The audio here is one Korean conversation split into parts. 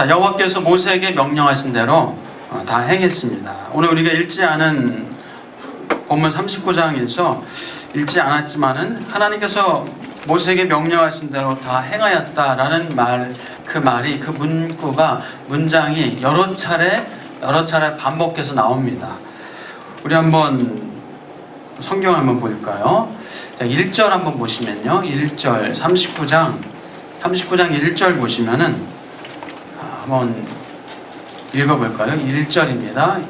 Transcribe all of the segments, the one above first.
자, 여호와께서 모세에게 명령하신 대로 다 행했습니다. 오늘 우리가 읽지 않은 본문 39장에서 읽지 않았지만은 하나님께서 모세에게 명령하신 대로 다 행하였다라는 그 말이, 그 문장이 여러 차례 반복해서 나옵니다. 우리 한번 성경 한번 볼까요? 자, 1절 한번 보시면요. 1절 39장 1절 보시면은 한번 읽어볼까요? 1절입니다.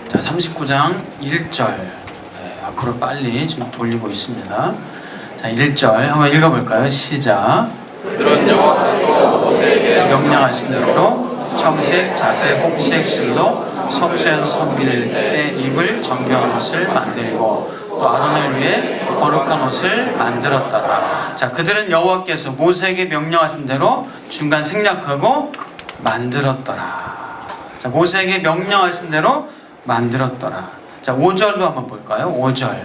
자, 39장 1절. 앞으로 빨리 지금 돌리고 있습니다. 자, 1절 한번 읽어볼까요? 시작. 그들은 여호와께서 모세에게 명령하신 대로 청색, 자색, 홍색 실로 성소에서 섬길 때 입을 정결한 옷을 만들고 또 아론을 위해 거룩한 옷을 만들었더라. 자, 그들은 여호와께서 모세에게 명령하신 대로 중간 생략하고 만들었더라. 자, 모세에게 명령하신 대로 만들었더라. 자, 5절도 한번 볼까요? 5절.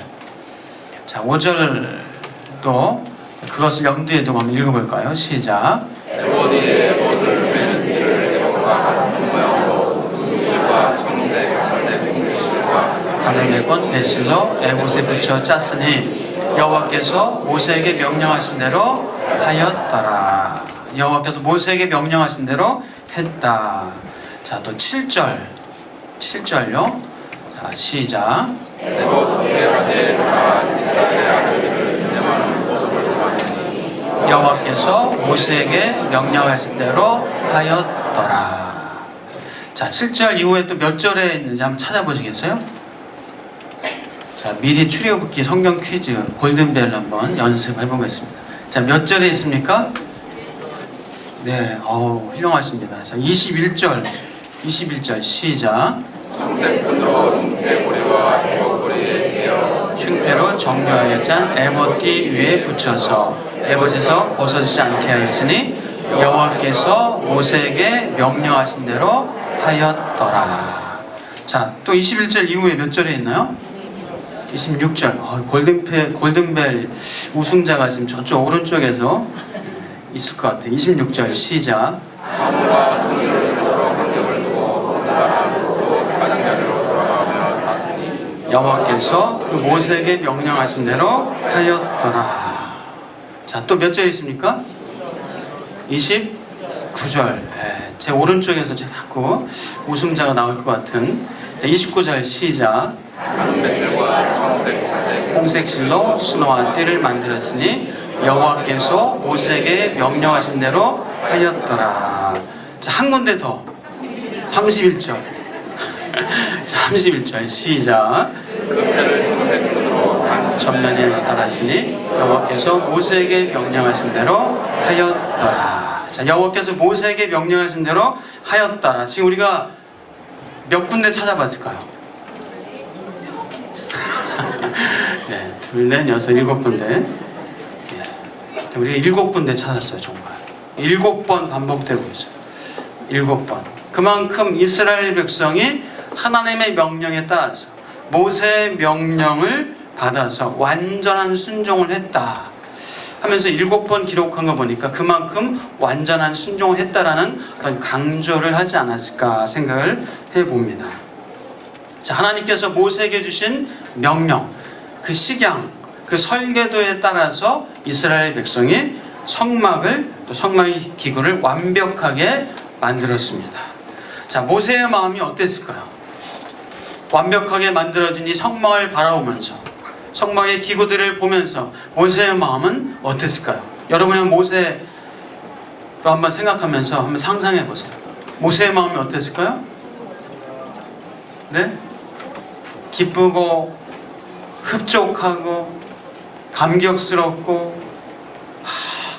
자, 5절도 그것을 염두에 두고 한번 읽어볼까요? 시작. 에보디의 옷을 매는 일을 여호와가 같은 모양으로 숫실과 청색, 자색, 홍색실과 다른 건 배실로 에봇에 붙여 짰으니 여호와께서 모세에게 명령하신 대로 하였더라. 여호와께서 모세에게 명령하신 대로 했다. 자, 또 7절요. 자, 시작. 여호와께서 모세에게 명령하신 대로 하였더라. 자, 7절 이후에 또 몇 절에 있는지 한번 찾아보시겠어요? 자, 미리 추려듣기 성경 퀴즈 골든벨 한번 연습해 보겠습니다. 자, 몇 절에 있습니까? 네, 훌륭하십니다. 자, 21절 시작. 청색끈으로 흉패고리와 에봇고리에 꿰어 흉패로 정교하게 짠 에봇띠 위에 붙여서 에봇에서 벗어지지 않게 하였으니 여호와께서 모세에게 명령하신 대로 하였더라. 자, 또 21절 이후에 몇 절에 있나요? 26절. 골든벨 우승자가 지금 저쪽 오른쪽에서 있을 것 같아요. 26절 시작. 하늘과 승리를 스스로 간격을 두고 나라로 가장자리로 돌아가며 봤으니 여호와께서 그 모세에게 명령하신 대로 하였더라. 자, 또 몇 절 있습니까? 29절. 제 오른쪽에서 자꾸 우승자가 나올 것 같은. 자, 29절 시작. 다른 배틀과 청색, 자색, 홍색 실로 수노와 띠를 만들었으니 여호와께서 모세에게 명령하신 대로 하였더라. 자, 한 군데 더. 31절. 31절 시작. 끝에를 청색끈으로 단 전면에 나타나시니 여호와께서 모세에게 명령하신 대로 하였더라. 자, 여호와께서 모세에게 명령하신 대로 하였더라. 지금 우리가 몇 군데 찾아봤을까요? 네, 둘, 넷, 여섯, 일곱 군데. 네, 우리가 7군데 찾았어요, 정말. 7번 반복되고 있어요. 7번. 그만큼 이스라엘 백성이 하나님의 명령에 따라서 모세의 명령을 받아서 완전한 순종을 했다 하면서 7번 기록한 거 보니까 그만큼 완전한 순종을 했다라는 어떤 강조를 하지 않았을까 생각을 해봅니다. 자, 하나님께서 모세에게 주신 명령, 그 식양, 그 설계도에 따라서 이스라엘 백성이 성막의 기구를 완벽하게 만들었습니다. 자, 모세의 마음이 어땠을까요? 완벽하게 만들어진 이 성막을 바라보면서 성막의 기구들을 보면서 모세의 마음은 어땠을까요? 여러분이 모세로 한번 생각하면서 한번 상상해 보세요. 모세의 마음이 어땠을까요? 네? 기쁘고 흡족하고 감격스럽고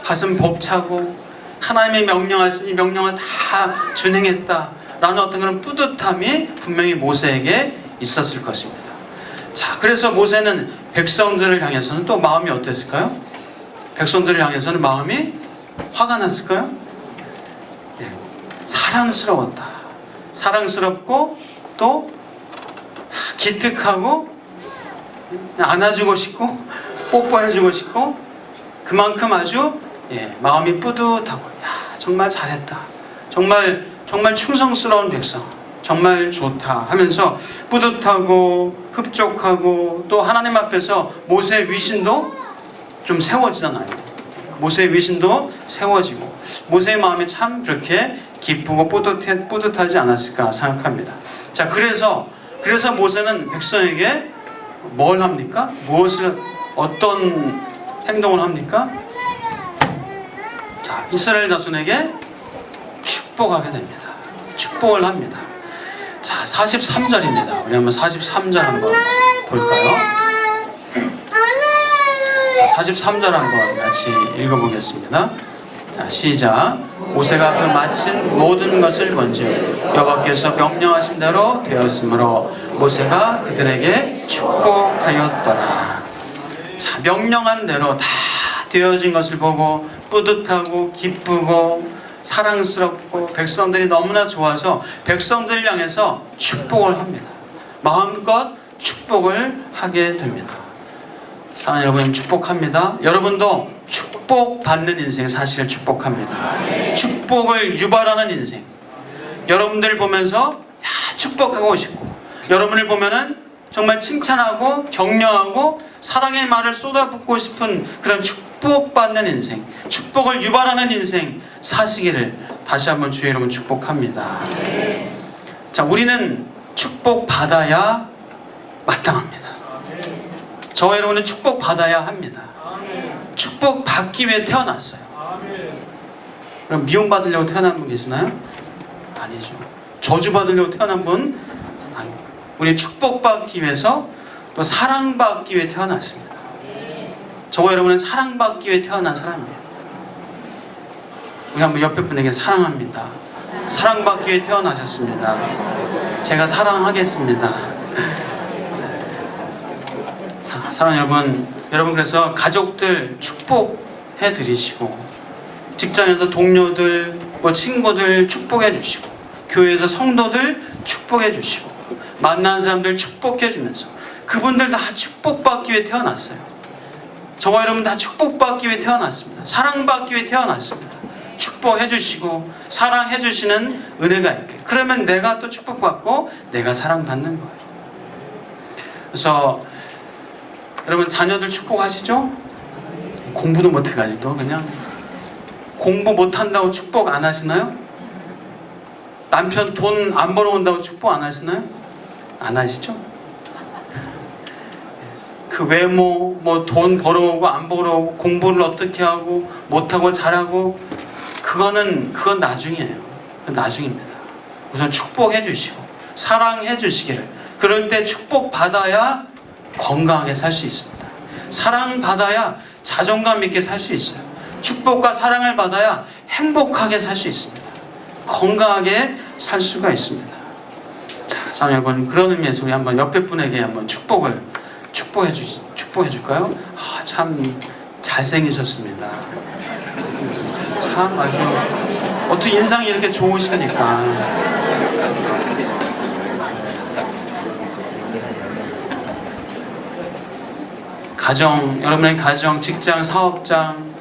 가슴 벅차고 하나님의 명령하시니 명령을 다 준행했다라는 어떤 그런 뿌듯함이 분명히 모세에게 있었을 것입니다. 자, 그래서 모세는 백성들을 향해서는 또 마음이 어땠을까요? 백성들을 향해서는 마음이 화가 났을까요? 네, 사랑스러웠다. 사랑스럽고 또 기특하고 안아주고 싶고 뽀뽀해주고 싶고 그만큼 아주 마음이 뿌듯하고, 야, 정말 잘했다. 정말 충성스러운 백성. 정말 좋다 하면서 뿌듯하고 흡족하고 또 하나님 앞에서 모세의 위신도 좀 세워지잖아요. 모세의 위신도 세워지고 모세의 마음이 참 그렇게 기쁘고 뿌듯하지 않았을까 생각합니다. 자, 그래서 모세는 백성에게 뭘 합니까? 어떤 행동을 합니까? 자, 이스라엘 자손에게 축복하게 됩니다. 축복을 합니다. 자, 43절입니다. 우리 한번 43절 한번 볼까요? 자, 43절 한번 같이 읽어보겠습니다. 자, 시작. 모세가 그 마친 모든 것을 본즉 여호와께서 명령하신 대로 되었으므로 모세가 그들에게 축복하였더라. 자, 명령한 대로 다 되어진 것을 보고 뿌듯하고 기쁘고 사랑스럽고 백성들이 너무나 좋아서 백성들을 향해서 축복을 합니다. 마음껏 축복을 하게 됩니다. 사랑하는 여러분, 축복합니다. 여러분도 축복받는 인생 사실 축복합니다. 축복을 유발하는 인생. 여러분들 보면서 축복하고 싶고 여러분을 보면은 정말 칭찬하고 격려하고 사랑의 말을 쏟아붓고 싶은 그런 축복받는 인생, 축복을 유발하는 인생 사시기를 다시 한번 주의 이름으로 축복합니다. 자, 우리는 축복받아야 마땅합니다. 저와 여러분은 축복받아야 합니다. 축복받기 위해 태어났어요. 그럼 미움받으려고 태어난 분 계시나요? 아니죠. 저주받으려고 태어난 분? 아니고 우리 축복받기 위해서 또 사랑받기 위해 태어났습니다. 저와 여러분은 사랑받기 위해 태어난 사람이에요. 우리 한번 옆에 분에게 사랑합니다. 사랑받기 위해 태어나셨습니다. 제가 사랑하겠습니다. 자, 사랑하는 여러분 그래서 가족들 축복해 드리시고 직장에서 동료들, 친구들 축복해 주시고 교회에서 성도들 축복해 주시고 만나는 사람들 축복해 주면서 그분들 다 축복받기 위해 태어났어요. 저와 여러분 다 축복받기 위해 태어났습니다. 사랑받기 위해 태어났습니다. 축복해 주시고 사랑해 주시는 은혜가 있게. 그러면 내가 또 축복받고 내가 사랑받는 거예요. 그래서 여러분 자녀들 축복하시죠? 공부도 못해가지고 그냥 공부 못한다고 축복 안 하시나요? 남편 돈 안 벌어온다고 축복 안 하시나요? 안 하시죠? 그 외모, 돈 벌어오고 안 벌어오고 공부를 어떻게 하고 못하고 잘하고 그건 나중이에요. 나중입니다. 우선 축복해 주시고 사랑해 주시기를. 그럴 때 축복받아야 건강하게 살 수 있습니다. 사랑받아야 자존감 있게 살 수 있어요. 축복과 사랑을 받아야 행복하게 살 수 있습니다. 건강하게 살 수가 있습니다. 자, 사랑하는 여러분, 그런 의미에서 우리 한번 옆에 분에게 한번 축복해 줄까요? 아, 참 잘생기셨습니다. 참 아주 어떻게 인상이 이렇게 좋으십니까? 여러분의 가정, 직장, 사업장,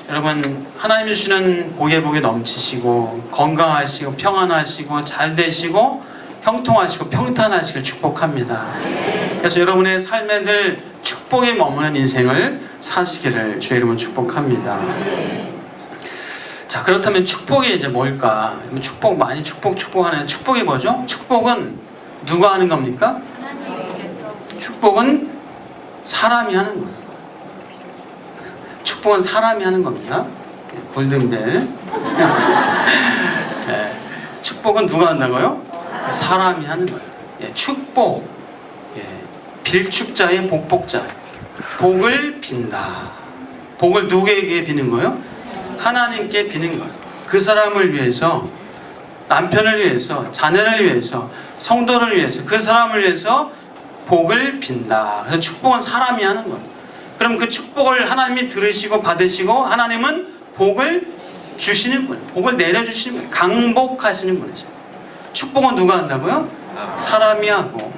여러분 하나님 주시는 복에 넘치시고 건강하시고 평안하시고 잘 되시고 형통하시고 평탄하시길 축복합니다. 그래서 여러분의 삶에 늘 축복이 머무는 인생을 사시기를 주의 이름으로 축복합니다. 자, 그렇다면 축복이 이제 뭘까? 축복하는 축복이 뭐죠? 축복은 누가 하는 겁니까? 축복은 사람이 하는 거예요. 축복은 사람이 하는 겁니다. 골든벨. 네. 축복은 누가 한다고요? 사람이 하는 거예요. 예, 축복. 예, 빌축자의 복복자. 복을 빈다. 복을 누구에게 비는 거예요? 하나님께 비는 거예요. 그 사람을 위해서, 남편을 위해서, 자녀를 위해서, 성도를 위해서, 그 사람을 위해서 복을 빈다. 그래서 축복은 사람이 하는 거예요. 그럼 그 축복을 하나님이 들으시고 받으시고 하나님은 복을 주시는 분이에요. 복을 내려주시는 분이에요. 강복하시는 분이죠. 축복은 누가 한다고요? 사람이 하고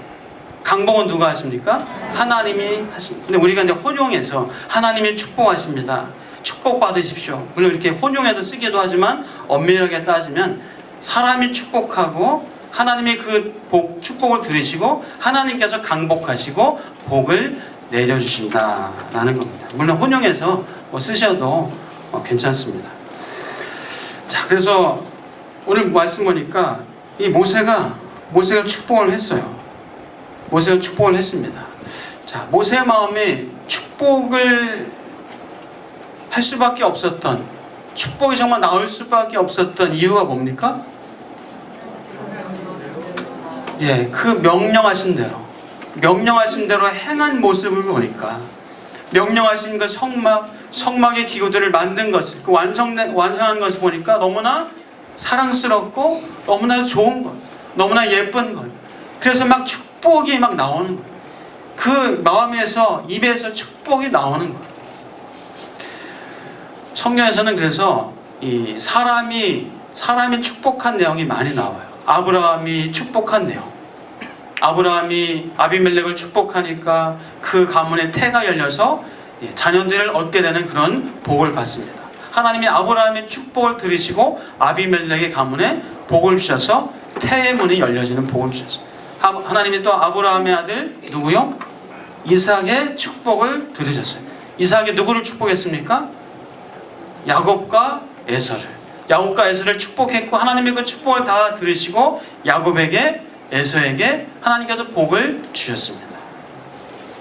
강복은 누가 하십니까? 하나님이 하십니다. 근데 우리가 이제 혼용해서 하나님이 축복하십니다. 축복받으십시오. 물론 이렇게 혼용해서 쓰기도 하지만 엄밀하게 따지면 사람이 축복하고 하나님이 그 축복을 들으시고 하나님께서 강복하시고 복을 내려주신다라는 겁니다. 물론 혼용해서 쓰셔도 괜찮습니다. 자, 그래서 오늘 말씀 보니까 이 모세가 축복을 했어요. 모세가 축복을 했습니다. 자, 모세의 마음이 축복을 할 수밖에 없었던, 축복이 정말 나올 수밖에 없었던 이유가 뭡니까? 예, 그 명령하신 대로 행한 모습을 보니까, 명령하신 그 성막의 기구들을 만든 것을, 그 완성한 것을 보니까 너무나 사랑스럽고 너무나 좋은 것, 너무나 예쁜 것. 그래서 막 축복이 막 나오는 것. 그 마음에서, 입에서 축복이 나오는 것. 성경에서는 그래서 이 사람이 축복한 내용이 많이 나와요. 아브라함이 축복한 내용. 아브라함이 아비멜렉을 축복하니까 그 가문의 태가 열려서 자녀들을 얻게 되는 그런 복을 받습니다. 하나님이 아브라함의 축복을 들으시고 아비멜렉의 가문에 복을 주셔서 태의 문이 열려지는 복을 주셨어요. 하나님이 또 아브라함의 아들 누구요? 이삭의 축복을 들으셨어요. 이삭이 누구를 축복했습니까? 야곱과 에서를 축복했고, 하나님이 그 축복을 다 들으시고 야곱에게, 에서에게 하나님께서 복을 주셨습니다.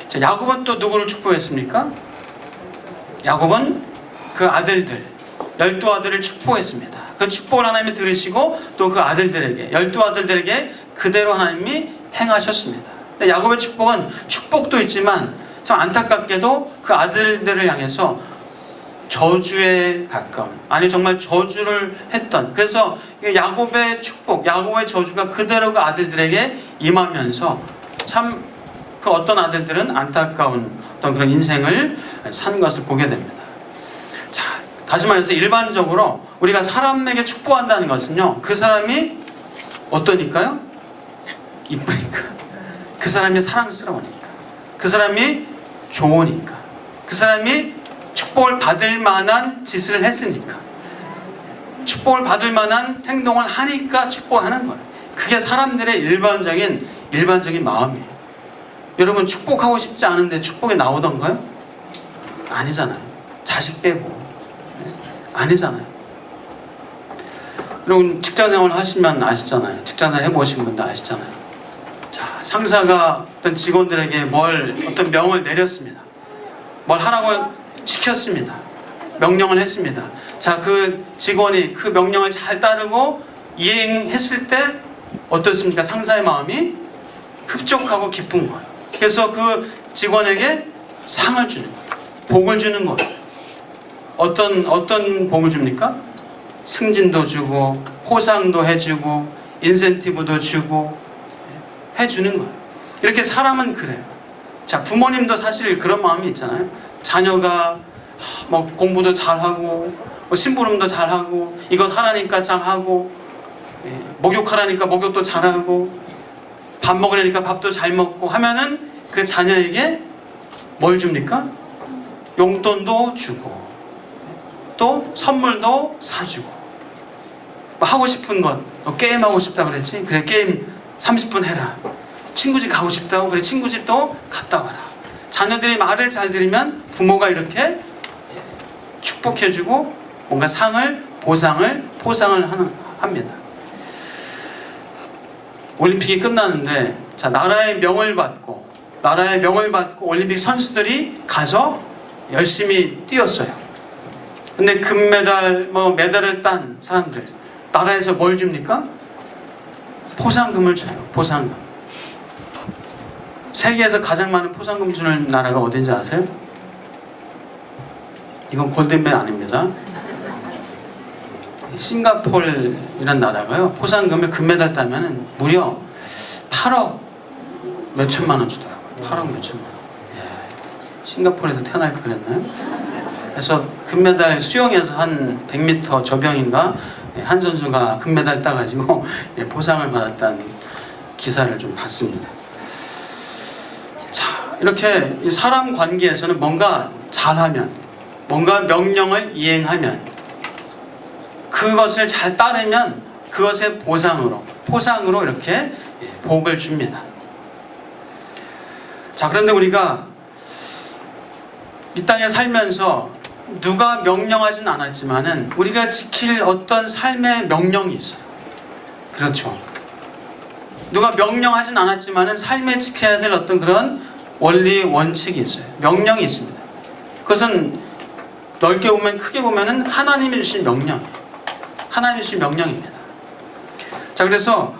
자, 야곱은 또 누구를 축복했습니까? 야곱은 그 아들들, 12아들을 축복했습니다. 그 축복을 하나님이 들으시고 또 그 아들들에게, 12아들들에게 그대로 하나님이 행하셨습니다. 근데 야곱의 축복은 축복도 있지만 참 안타깝게도 그 아들들을 향해서 저주에 가까운, 아니 정말 저주를 했던, 그래서 야곱의 축복, 야곱의 저주가 그대로 그 아들들에게 임하면서 참 그 어떤 아들들은 안타까운 어떤 그런 인생을 산 것을 보게 됩니다. 자, 다시 말해서 일반적으로 우리가 사람에게 축복한다는 것은요, 그 사람이 어떠니까요? 이쁘니까, 그 사람이 사랑스러우니까, 그 사람이 좋으니까, 그 사람이 축복을 받을 만한 짓을 했으니까, 축복을 받을 만한 행동을 하니까 축복하는 거예요. 그게 사람들의 일반적인 마음이에요. 여러분, 축복하고 싶지 않은데 축복이 나오던가요? 아니잖아요. 자식 빼고. 아니잖아요. 여러분, 직장생활 하시면 아시잖아요. 직장생활 해보신 분도 아시잖아요. 자, 상사가 어떤 직원들에게 어떤 명을 내렸습니다. 뭘 하라고 시켰습니다. 명령을 했습니다. 자, 그 직원이 그 명령을 잘 따르고 이행했을 때 어떻습니까? 상사의 마음이 흡족하고 기쁜 거예요. 그래서 그 직원에게 상을 주는 거예요. 복을 주는 거예요. 어떤 복을 줍니까? 승진도 주고, 포상도 해주고, 인센티브도 주고 해주는 거예요. 이렇게 사람은 그래요. 자, 부모님도 사실 그런 마음이 있잖아요. 자녀가 공부도 잘하고, 심부름도 잘하고, 이것 하라니까 잘하고, 목욕하라니까 목욕도 잘하고, 밥 먹으려니까 밥도 잘 먹고 하면은 그 자녀에게 뭘 줍니까? 용돈도 주고, 또 선물도 사주고, 하고 싶은 것, 게임 하고 싶다 그랬지? 그래, 게임 30분 해라. 친구 집 가고 싶다고? 그래, 친구 집도 갔다 와라. 자녀들이 말을 잘 들으면 부모가 이렇게 축복해주고 뭔가 포상을 합니다. 올림픽이 끝나는데, 자, 나라의 명을 받고 올림픽 선수들이 가서 열심히 뛰었어요. 근데 금메달, 메달을 딴 사람들, 나라에서 뭘 줍니까? 포상금을 줘요. 포상금. 세계에서 가장 많은 포상금 주는 나라가 어딘지 아세요? 이건 골든벨 아닙니다. 싱가포르라는 나라가요, 포상금을 금메달 따면 무려 8억 몇천만 원 주더라고요. 8억 몇천만 원. 예. 싱가포르에서 태어날 걸 그랬나요? 그래서 금메달 수영에서 한 100m 저병인가 한 선수가 금메달 따가지고 포상을 받았다는 기사를 좀 봤습니다. 자, 이렇게 이 사람 관계에서는 뭔가 잘하면, 뭔가 명령을 이행하면, 그것을 잘 따르면 그것의 포상으로 이렇게 복을 줍니다. 자, 그런데 우리가 이 땅에 살면서 누가 명령하진 않았지만은 우리가 지킬 어떤 삶의 명령이 있어요. 그렇죠. 누가 명령하진 않았지만은 삶에 지켜야 될 어떤 그런 원리 원칙이 있어요. 명령이 있습니다. 그것은 넓게 보면, 크게 보면은 하나님이 주신 명령이에요. 하나님이 주신 명령입니다. 자, 그래서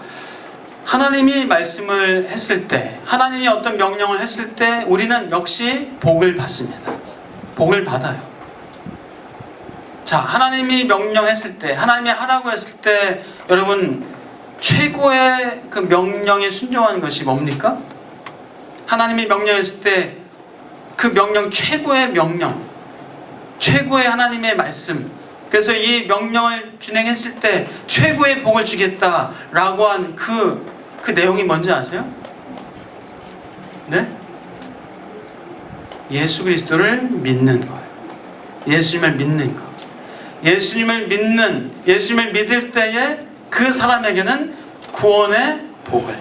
하나님이 말씀을 했을 때, 하나님이 어떤 명령을 했을 때 우리는 역시 복을 받습니다. 복을 받아요. 자, 하나님이 명령했을 때, 하나님이 하라고 했을 때, 여러분 최고의 그 명령에 순종하는 것이 뭡니까? 하나님이 명령했을 때 그 명령, 최고의 명령, 최고의 하나님의 말씀, 그래서 이 명령을 준행했을 때 최고의 복을 주겠다라고 한 그 내용이 뭔지 아세요? 네? 예수 그리스도를 믿는 거예요. 예수님을 믿는 거. 예수님을 믿을 때에 그 사람에게는 구원의 복을,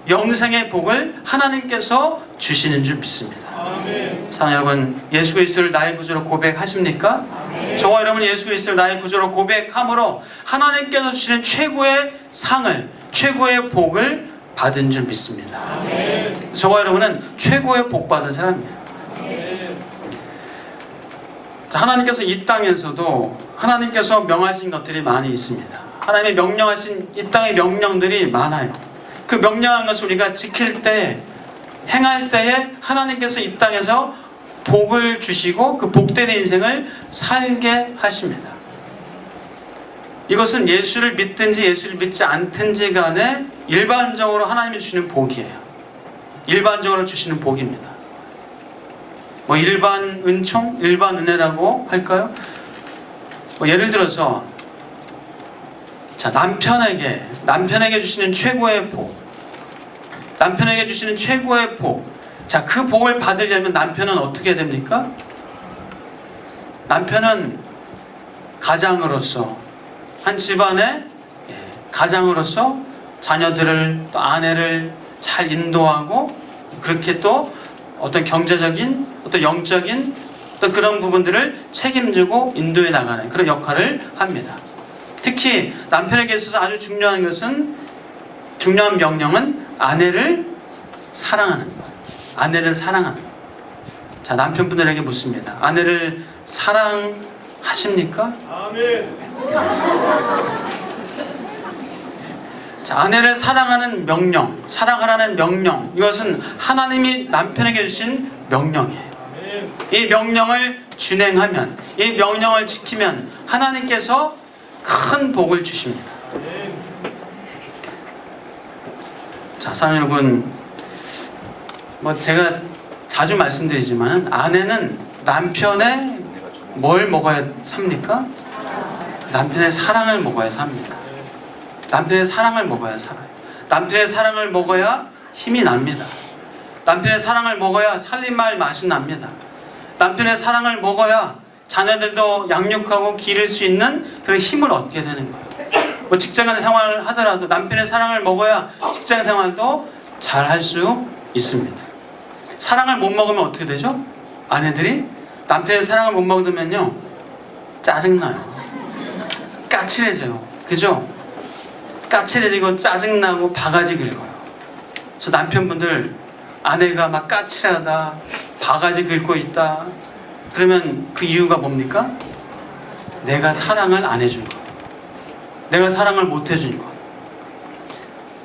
영생의 복을 하나님께서 주시는 줄 믿습니다. 사랑하는 여러분, 예수 그리스도를 나의 구주로 고백하십니까? 저와 여러분 예수 그리스도를 나의 구주로 고백함으로 하나님께서 주시는 최고의 상을, 최고의 복을 받은 줄 믿습니다. 저와 여러분은 최고의 복 받은 사람이에요. 하나님께서 이 땅에서도 하나님께서 명하신 것들이 많이 있습니다. 하나님의 명령하신 이 땅의 명령들이 많아요. 그 명령한 것을 우리가 지킬 때, 행할 때에 하나님께서 이 땅에서 복을 주시고 그 복된 인생을 살게 하십니다. 이것은 예수를 믿든지 예수를 믿지 않든지 간에 일반적으로 하나님이 주시는 복이에요. 일반적으로 주시는 복입니다. 뭐 일반 은총, 일반 은혜라고 할까요? 뭐 예를 들어서 자, 남편에게 주시는 최고의 복, 남편에게 주시는 최고의 복. 자, 그 복을 받으려면 남편은 어떻게 됩니까? 남편은 가장으로서, 한 집안의 가장으로서 자녀들을, 또 아내를 잘 인도하고, 그렇게 또 어떤 경제적인, 어떤 영적인 어떤 그런 부분들을 책임지고 인도해 나가는 그런 역할을 합니다. 특히 남편에게 있어서 아주 중요한 것은, 중요한 명령은 아내를 사랑하는 것. 아내를 사랑하는 것. 자, 남편분들에게 묻습니다. 아내를 사랑하십니까? 아멘. 자, 아내를 사랑하는 명령, 사랑하라는 명령, 이것은 하나님이 남편에게 주신 명령이에요. 이 명령을 준행하면, 이 명령을 지키면 하나님께서 큰 복을 주십니다. 자, 사랑하는 여러분, 뭐 제가 자주 말씀드리지만 아내는 남편의 뭘 먹어야 삽니까? 남편의 사랑을 먹어야 삽니다. 남편의 사랑을 먹어야 살아요. 남편의 사랑을 먹어야 힘이 납니다. 남편의 사랑을 먹어야 살림할 맛이 납니다. 남편의 사랑을 먹어야 자녀들도 양육하고 기를 수 있는 그런 힘을 얻게 되는 거예요. 뭐 직장 생활을 하더라도 남편의 사랑을 먹어야 직장 생활도 잘 할 수 있습니다. 사랑을 못 먹으면 어떻게 되죠? 아내들이 남편의 사랑을 못 먹으면요, 짜증나요. 까칠해져요. 그죠? 까칠해지고 짜증나고 바가지 긁어요. 그래서 남편분들, 아내가 막 까칠하다, 바가지 긁고 있다, 그러면 그 이유가 뭡니까? 내가 사랑을 안 해준 거예요. 내가 사랑을 못 해준 거예요.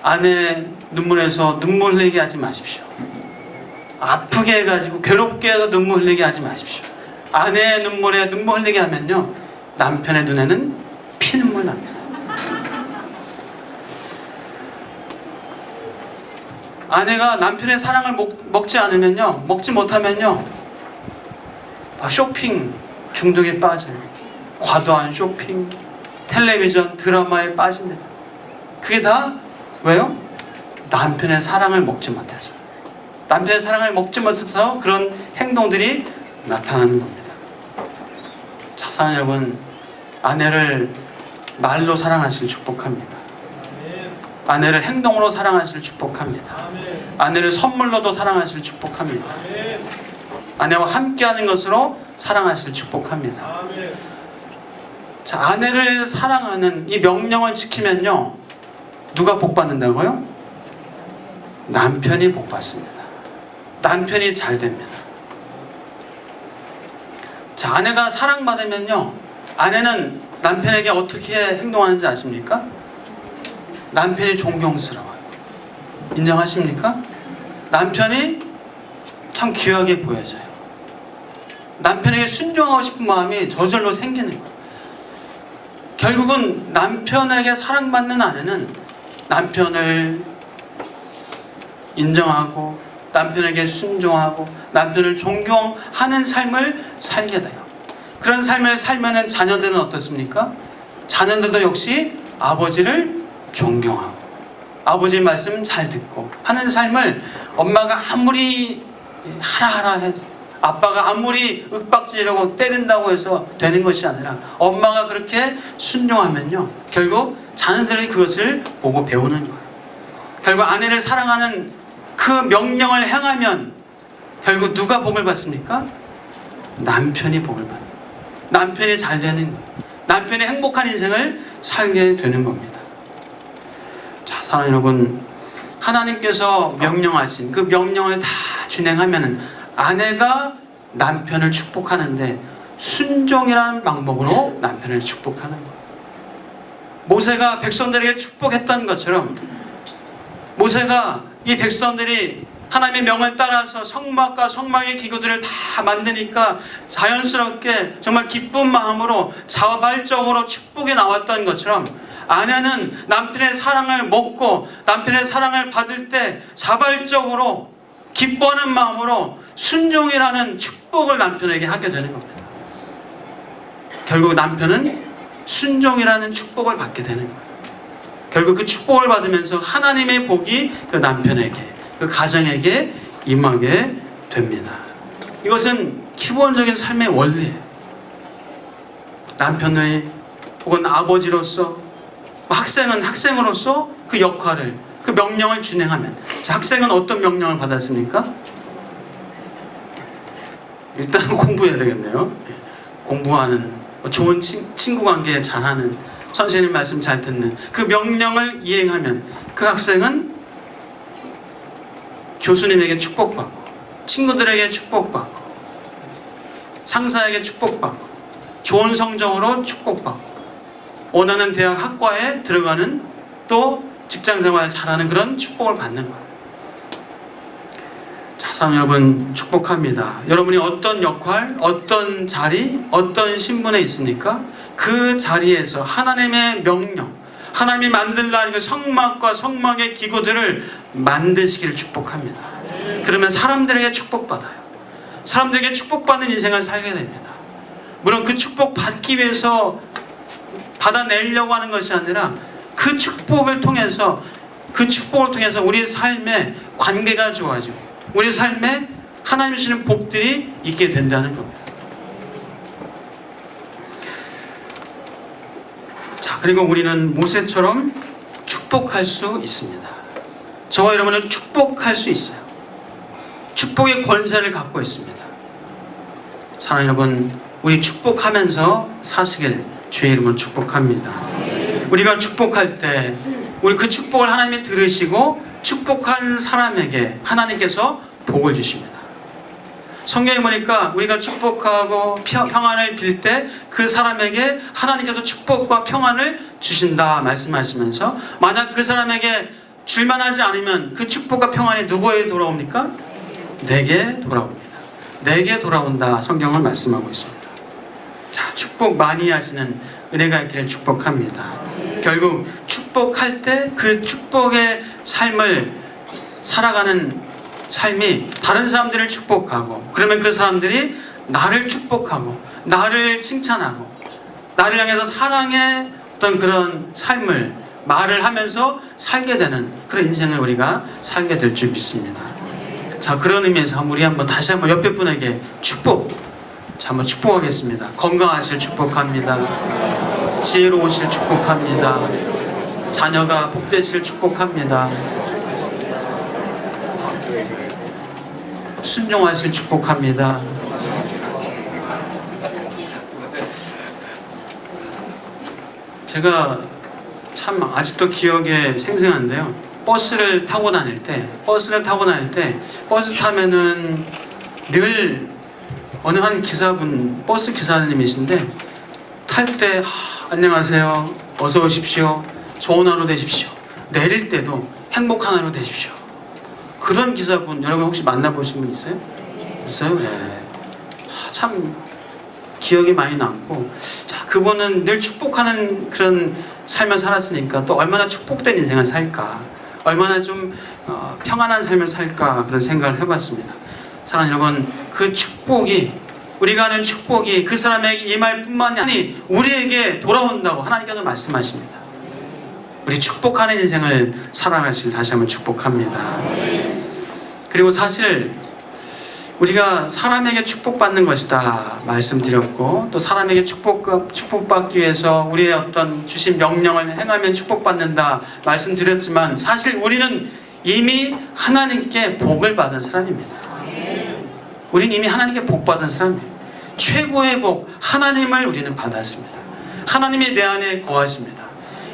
아내 눈물에서 눈물 흘리게 하지 마십시오. 아프게 해가지고 괴롭게 해서 눈물 흘리게 하지 마십시오. 아내의 눈물에 눈물 흘리게 하면요, 남편의 눈에는 피눈물 납니다. 아내가 남편의 사랑을 먹지 않으면요, 먹지 못하면요, 쇼핑 중독에 빠져요. 과도한 쇼핑, 텔레비전, 드라마에 빠집니다. 그게 다 왜요? 남편의 사랑을 먹지 못해서. 남편의 사랑을 먹지 못해서 그런 행동들이 나타나는 겁니다. 자, 사랑하는 여러분, 아내를 말로 사랑하시길 축복합니다. 아내를 행동으로 사랑하시길 축복합니다. 아내를 선물로도 사랑하시길 축복합니다. 아내와 함께하는 것으로 사랑하시길 축복합니다. 자, 아내를 사랑하는 이 명령을 지키면요, 누가 복 받는다고요? 남편이 복 받습니다. 남편이 잘 됩니다. 자, 아내가 사랑받으면요, 아내는 남편에게 어떻게 행동하는지 아십니까? 남편이 존경스러워요. 인정하십니까? 남편이 참 귀하게 보여져요. 남편에게 순종하고 싶은 마음이 저절로 생기는 거예요. 결국은 남편에게 사랑받는 아내는 남편을 인정하고 남편에게 순종하고 남편을 존경하는 삶을 살게 돼요. 그런 삶을 살면은 자녀들은 어떻습니까? 자녀들도 역시 아버지를 존경하고 아버지 말씀 잘 듣고 하는 삶을, 엄마가 아무리 하라 해서, 아빠가 아무리 윽박지르고 때린다고 해서 되는 것이 아니라 엄마가 그렇게 순종하면요, 결국 자녀들이 그것을 보고 배우는 거예요. 결국 아내를 사랑하는 그 명령을 행하면 결국 누가 복을 받습니까? 남편이 복을 받는, 남편이 잘 되는 거예요. 남편이 행복한 인생을 살게 되는 겁니다. 자, 사랑하는 여러분, 하나님께서 명령하신 그 명령을 다 준행하면 아내가 남편을 축복하는데 순종이라는 방법으로 남편을 축복하는 거예요. 모세가 백성들에게 축복했던 것처럼, 모세가 이 백성들이 하나님의 명을 따라서 성막과 성막의 기구들을 다 만드니까 자연스럽게 정말 기쁜 마음으로 자발적으로 축복이 나왔던 것처럼, 아내는 남편의 사랑을 먹고 남편의 사랑을 받을 때 자발적으로 기뻐하는 마음으로 순종이라는 축복을 남편에게 하게 되는 겁니다. 결국 남편은 순종이라는 축복을 받게 되는 거예요. 결국 그 축복을 받으면서 하나님의 복이 그 남편에게, 그 가정에게 임하게 됩니다. 이것은 기본적인 삶의 원리예요. 남편의 혹은 아버지로서, 학생은 학생으로서 그 역할을, 그 명령을 준행하면, 자, 학생은 어떤 명령을 받았습니까? 일단 공부해야 되겠네요. 공부하는, 좋은 친구 관계 잘하는, 선생님 말씀 잘 듣는 그 명령을 이행하면 그 학생은 교수님에게 축복받고, 친구들에게 축복받고, 상사에게 축복받고, 좋은 성적으로 축복받고, 원하는 대학 학과에 들어가는, 또 직장생활 잘하는 그런 축복을 받는 거예요. 자, 사랑하는 여러분, 축복합니다. 여러분이 어떤 역할, 어떤 자리, 어떤 신분에 있습니까? 그 자리에서 하나님의 명령, 하나님이 만들라 그 성막과 성막의 기구들을 만드시기를 축복합니다. 그러면 사람들에게 축복받아요. 사람들에게 축복받는 인생을 살게 됩니다. 물론 그 축복 받기 위해서 받아내려고 하는 것이 아니라 그 축복을 통해서 우리 삶의 관계가 좋아지고 우리 삶에 하나님 주시는 복들이 있게 된다는 겁니다. 자, 그리고 우리는 모세처럼 축복할 수 있습니다. 저와 여러분은 축복할 수 있어요. 축복의 권세를 갖고 있습니다. 사랑하는 여러분, 우리 축복하면서 사시길 주의 이름으로 축복합니다. 우리가 축복할 때 우리 그 축복을 하나님이 들으시고 축복한 사람에게 하나님께서 복을 주십니다. 성경에 보니까 우리가 축복하고 평안을 빌 때 그 사람에게 하나님께서 축복과 평안을 주신다 말씀하시면서, 만약 그 사람에게 줄만하지 않으면 그 축복과 평안이 누구에게 돌아옵니까? 내게 돌아옵니다. 내게 돌아온다 성경은 말씀하고 있습니다. 자, 축복 많이 하시는 은혜가 있기를 축복합니다. 결국 축복할 때 그 축복의 삶을 살아가는 삶이 다른 사람들을 축복하고, 그러면 그 사람들이 나를 축복하고 나를 칭찬하고 나를 향해서 사랑의 어떤 그런 삶을 말을 하면서 살게 되는 그런 인생을 우리가 살게 될 줄 믿습니다. 자, 그런 의미에서 우리 다시 한번 옆에 분에게 축복, 자, 한번 축복하겠습니다. 건강하실 축복합니다. 지혜로우실 축복합니다. 자녀가 복되실 축복합니다. 순종하실 축복합니다. 제가 참 아직도 기억에 생생한데요. 버스를 타고 다닐 때 버스 타면은 늘 어느 한 기사분, 버스 기사님이신데 탈 때 안녕하세요, 어서 오십시오, 좋은 하루 되십시오, 내릴 때도 행복한 하루 되십시오. 그런 기사분 여러분 혹시 만나보신 분 있어요? 있어요? 네. 참 기억이 많이 남고, 자, 그분은 늘 축복하는 그런 삶을 살았으니까 또 얼마나 축복된 인생을 살까, 얼마나 좀 평안한 삶을 살까, 그런 생각을 해봤습니다. 사랑하는 여러분, 그 축복이, 우리가 하는 축복이 그 사람에게 임할 뿐만이 아니라 우리에게 돌아온다고 하나님께서 말씀하십니다. 우리 축복하는 인생을 살아가실 다시 한번 축복합니다. 그리고 사실 우리가 사람에게 축복받는 것이다 말씀드렸고, 또 사람에게 축복받기 위해서 우리의 어떤 주신 명령을 행하면 축복받는다 말씀드렸지만, 사실 우리는 이미 하나님께 복을 받은 사람입니다. 우리는 이미 하나님께 복 받은 사람이에요. 최고의 복, 하나님을 우리는 받았습니다. 하나님이 내 안에 거하십니다.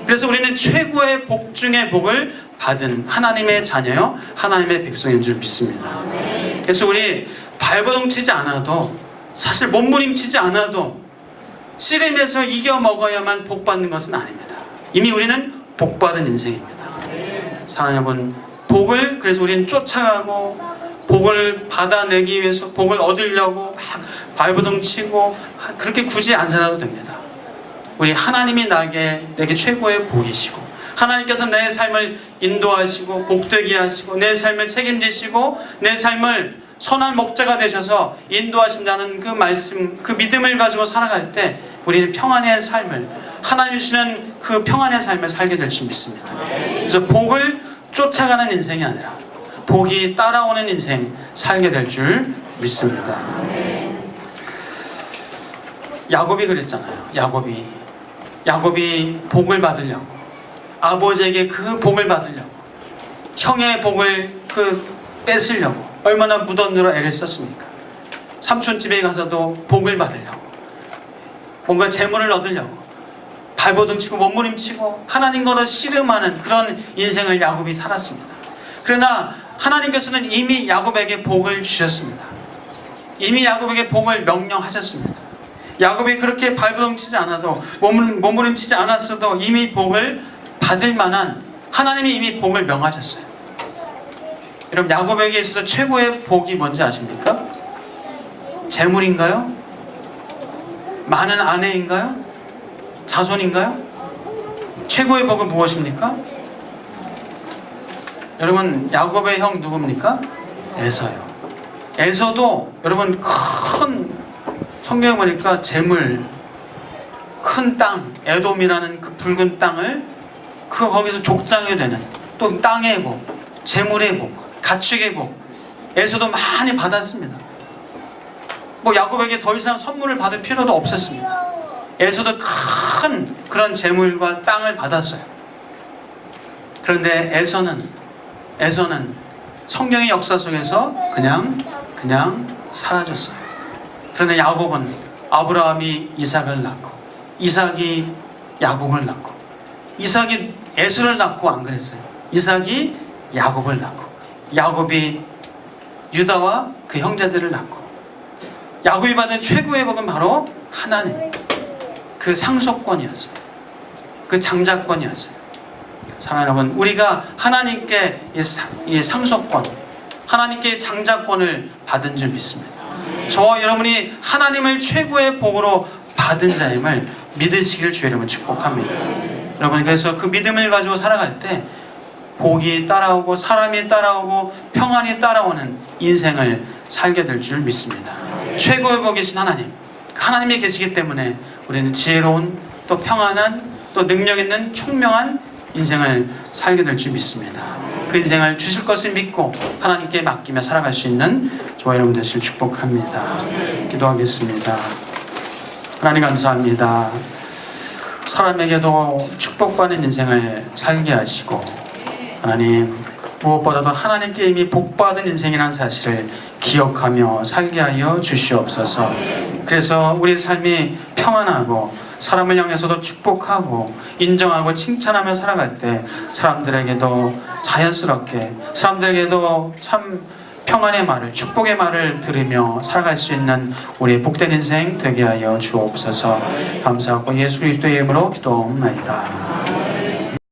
그래서 우리는 최고의 복 중의 복을 받은 하나님의 자녀요, 하나님의 백성인 줄 믿습니다. 그래서 우리 발버둥 치지 않아도, 사실 몸부림치지 않아도 씨름에서 이겨 먹어야만 복 받는 것은 아닙니다. 이미 우리는 복 받은 인생입니다. 사랑하는 여러분, 복을, 그래서 우리는 쫓아가고 복을 받아내기 위해서, 복을 얻으려고 막 발버둥 치고 그렇게 굳이 안 살아도 됩니다. 우리 하나님이 내게 최고의 복이시고, 하나님께서 내 삶을 인도하시고 복되게 하시고 내 삶을 책임지시고 내 삶을 선한 목자가 되셔서 인도하신다는 그 말씀, 그 믿음을 가지고 살아갈 때 우리는 평안의 삶을, 하나님 주시는 그 평안의 삶을 살게 될 줄 믿습니다. 그래서 복을 쫓아가는 인생이 아니라 복이 따라오는 인생 살게 될 줄 믿습니다. 야곱이 그랬잖아요. 야곱이 복을 받으려고, 아버지에게 그 복을 받으려고, 형의 복을 뺏으려고 얼마나 무던으로 애를 썼습니까? 삼촌 집에 가서도 복을 받으려고, 뭔가 재물을 얻으려고 발버둥 치고 몸부림치고 하나님과도 씨름하는 그런 인생을 야곱이 살았습니다. 그러나 하나님께서는 이미 야곱에게 복을 주셨습니다. 이미 야곱에게 복을 명령하셨습니다. 야곱이 그렇게 발버둥 치지 않아도, 몸부림치지 않았어도 이미 복을 받을 만한, 하나님이 이미 복을 명하셨어요. 여러분, 야곱에게 있어서 최고의 복이 뭔지 아십니까? 재물인가요? 많은 아내인가요? 자손인가요? 최고의 복은 무엇입니까? 여러분, 야곱의 형 누굽니까? 에서요. 에서도 여러분 큰, 성경에 보니까 재물, 큰 땅, 에돔이라는 그 붉은 땅을 거기서 족장이 되는, 또 땅의 복, 재물의 복, 가축의 복, 에서도 많이 받았습니다. 뭐 야곱에게 더 이상 선물을 받을 필요도 없었습니다. 에서도 큰 그런 재물과 땅을 받았어요. 그런데 에서는 성경의 역사 속에서 그냥 사라졌어요. 그런데 야곱은 아브라함이 이삭을 낳고, 이삭이 야곱을 낳고, 이삭이 에서를 낳고, 안 그랬어요? 이삭이 야곱을 낳고, 야곱이 유다와 그 형제들을 낳고, 야곱이 받은 최고의 복은 바로 하나님, 그 상속권이었어요. 그 장자권이었어요. 사랑하는 여러분, 우리가 하나님께 이 상속권, 하나님께 장자권을 받은 줄 믿습니다. 저와 여러분이 하나님을 최고의 복으로 받은 자임을 믿으시길 주의 이름으로 축복합니다. 여러분, 그래서 그 믿음을 가지고 살아갈 때 복이 따라오고 사람이 따라오고 평안이 따라오는 인생을 살게 될 줄 믿습니다. 최고의 복이신 하나님이 계시기 때문에 우리는 지혜로운, 또 평안한, 또 능력 있는 총명한 인생을 살게 될 줄 믿습니다. 그 인생을 주실 것을 믿고 하나님께 맡기며 살아갈 수 있는 저와 여러분 되시길 축복합니다. 기도하겠습니다. 하나님 감사합니다. 사람에게도 축복받는 인생을 살게 하시고 하나님 무엇보다도 하나님께 이미 복받은 인생이라는 사실을 기억하며 살게 하여 주시옵소서. 그래서 우리 삶이 평안하고 사람을 향해서도 축복하고 인정하고 칭찬하며 살아갈 때 사람들에게도 자연스럽게 사람들에게도 참 평안의 말을 축복의 말을 들으며 살아갈 수 있는 우리의 복된 인생 되게 하여 주옵소서. 감사하고 예수 그리스도의 이름으로 기도합니다.